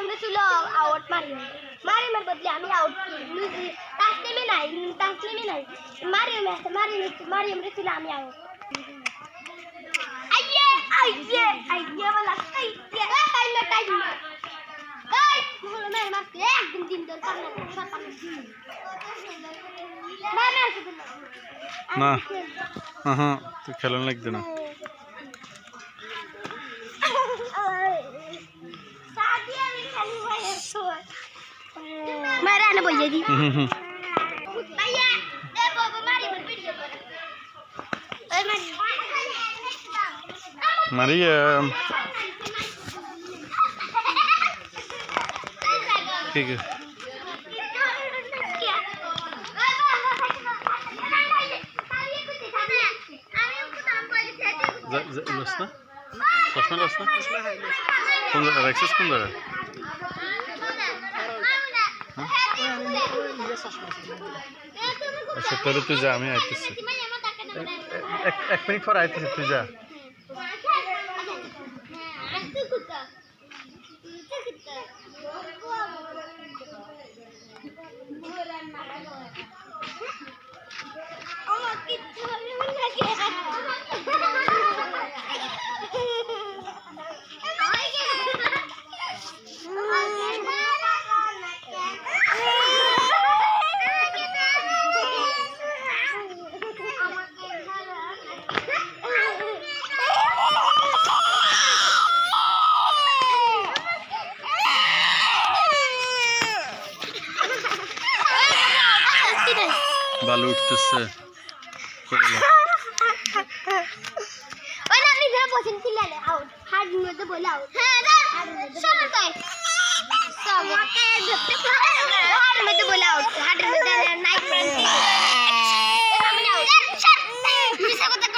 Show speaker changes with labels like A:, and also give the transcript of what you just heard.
A: हमने चलो आउट मारी मारी मेरे बदले हमें आउट तास्ते में नहीं मारी हमने चलो हमें आउट आइए वाला टाइम मैं मारते एक दिन दर
B: না হ্যাঁ তুই খেলন লাগবে না
A: मेरा ना बोलिए जी भैया ए बाबा मारी मत वीडियो कर ओए
B: मारी ठीक है लसना कौन एक्सेस कौन दर अच्छा तेरे तू जा मैं आते से एक मिनट पर आते से तू जा बालू उठतेছে
A: ওই না আপনি ধরে বসেন খেলে আউট হার্ড মধ্যে বলে আউট হ্যাঁ শোনো তাই আমাকে ধরতে হার্ড মধ্যে বলে আউট হার্ডের মধ্যে নাইট ফ্রেন্ড আমি আউট মিছা কথা